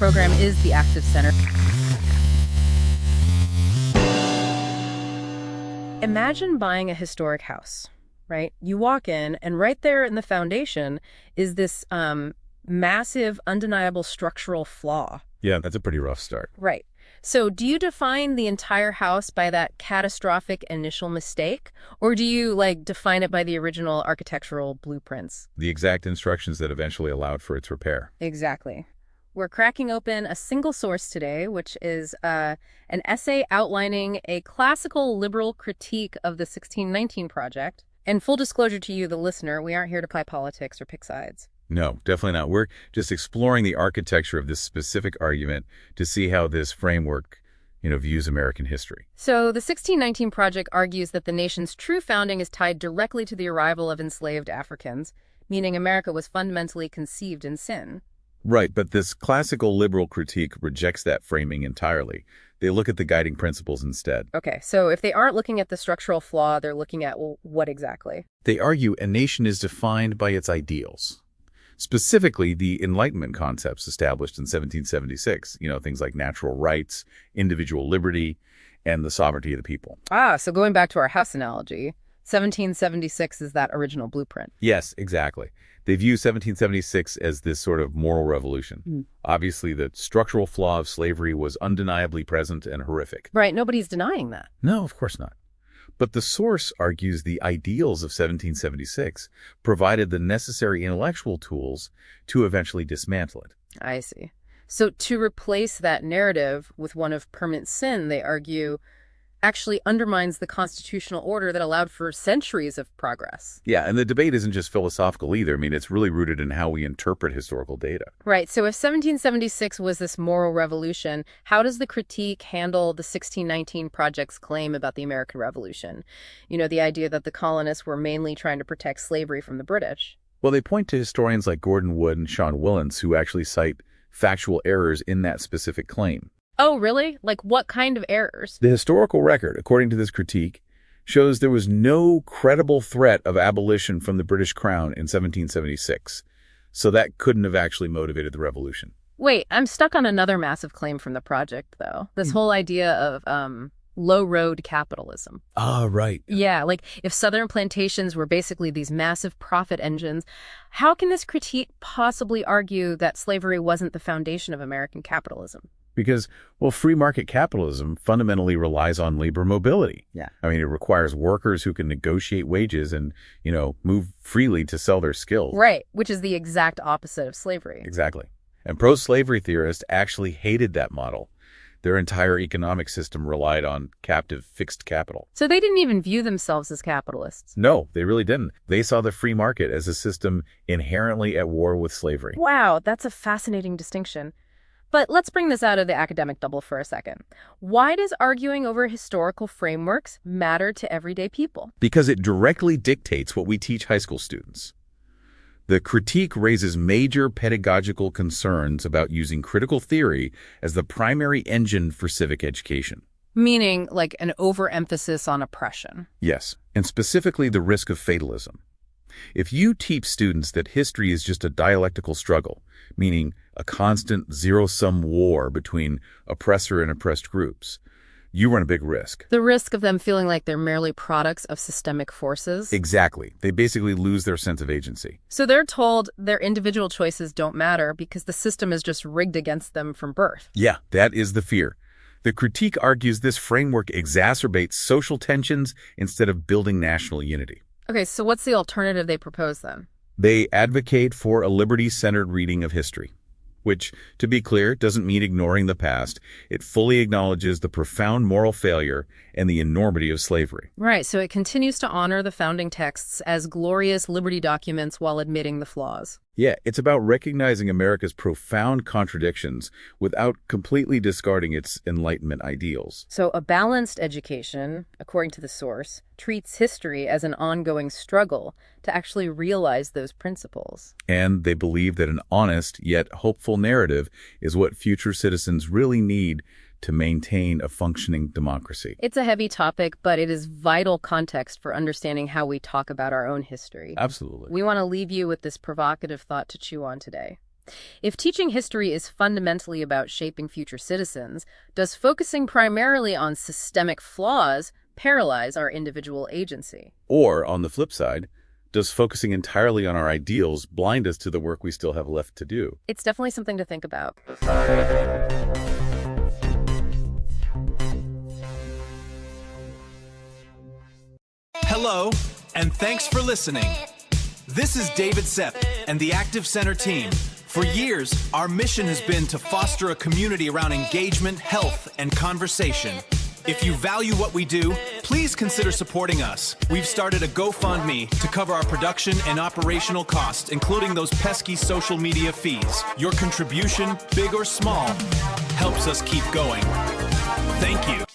program is the Active Center. Imagine buying a historic house, right? You walk in, and right there in the foundation is this massive, undeniable structural flaw. Yeah, that's a pretty rough start. Right. So do you define the entire house by that catastrophic initial mistake? Or do you, define it by the original architectural blueprints? The exact instructions that eventually allowed for its repair. Exactly. We're cracking open a single source today, which is an essay outlining a classical liberal critique of the 1619 Project. And full disclosure to you, the listener, we aren't here to play politics or pick sides. No, definitely not. We're just exploring the architecture of this specific argument to see how this framework, views American history. So the 1619 Project argues that the nation's true founding is tied directly to the arrival of enslaved Africans, meaning America was fundamentally conceived in sin. Right, but this classical liberal critique rejects that framing entirely. They look at the guiding principles instead. Okay, so if they aren't looking at the structural flaw, they're looking at, well, what exactly? They argue a nation is defined by its ideals. Specifically, the Enlightenment concepts established in 1776, things like natural rights, individual liberty, and the sovereignty of the people. So going back to our house analogy, 1776 is that original blueprint. Yes, exactly. They view 1776 as this sort of moral revolution. Obviously, the structural flaw of slavery was undeniably present and horrific. Right, nobody's denying that. No, of course not. But the source argues the ideals of 1776 provided the necessary intellectual tools to eventually dismantle it. I see. So to replace that narrative with one of permanent sin, they argue, actually undermines the constitutional order that allowed for centuries of progress. Yeah, and the debate isn't just philosophical either. I mean, it's really rooted in how we interpret historical data. Right. So if 1776 was this moral revolution, how does the critique handle the 1619 Project's claim about the American Revolution? The idea that the colonists were mainly trying to protect slavery from the British. Well, they point to historians like Gordon Wood and Sean Willents who actually cite factual errors in that specific claim. Oh, really? What kind of errors? The historical record, according to this critique, shows there was no credible threat of abolition from the British Crown in 1776. So that couldn't have actually motivated the revolution. Wait, I'm stuck on another massive claim from the project, though. This whole idea of low-road capitalism. Right. Yeah, if Southern plantations were basically these massive profit engines, how can this critique possibly argue that slavery wasn't the foundation of American capitalism? Because, free market capitalism fundamentally relies on labor mobility. Yeah. I mean, it requires workers who can negotiate wages and, move freely to sell their skills. Right, which is the exact opposite of slavery. Exactly. And pro-slavery theorists actually hated that model. Their entire economic system relied on captive fixed capital. So they didn't even view themselves as capitalists. No, they really didn't. They saw the free market as a system inherently at war with slavery. Wow, that's a fascinating distinction. But let's bring this out of the academic double for a second. Why does arguing over historical frameworks matter to everyday people? Because it directly dictates what we teach high school students. The critique raises major pedagogical concerns about using critical theory as the primary engine for civic education. Meaning, an overemphasis on oppression. Yes, and specifically the risk of fatalism. If you teach students that history is just a dialectical struggle, meaning a constant zero-sum war between oppressor and oppressed groups, you run a big risk. The risk of them feeling like they're merely products of systemic forces? Exactly. They basically lose their sense of agency. So they're told their individual choices don't matter because the system is just rigged against them from birth. Yeah, that is the fear. The critique argues this framework exacerbates social tensions instead of building national unity. Okay, so what's the alternative they propose then? They advocate for a liberty-centered reading of history, which, to be clear, doesn't mean ignoring the past. It fully acknowledges the profound moral failure and the enormity of slavery. Right, so it continues to honor the founding texts as glorious liberty documents while admitting the flaws. Yeah, it's about recognizing America's profound contradictions without completely discarding its Enlightenment ideals. So a balanced education, according to the source, treats history as an ongoing struggle to actually realize those principles. And they believe that an honest yet hopeful narrative is what future citizens really need to maintain a functioning democracy. It's a heavy topic, but it is vital context for understanding how we talk about our own history. Absolutely. We want to leave you with this provocative thought to chew on today. If teaching history is fundamentally about shaping future citizens, does focusing primarily on systemic flaws paralyze our individual agency? Or, on the flip side, does focusing entirely on our ideals blind us to the work we still have left to do? It's definitely something to think about. Hello, and thanks for listening. This is David Sepp and the Active Center team. For years, our mission has been to foster a community around engagement, health, and conversation. If you value what we do, please consider supporting us. We've started a GoFundMe to cover our production and operational costs, including those pesky social media fees. Your contribution, big or small, helps us keep going. Thank you.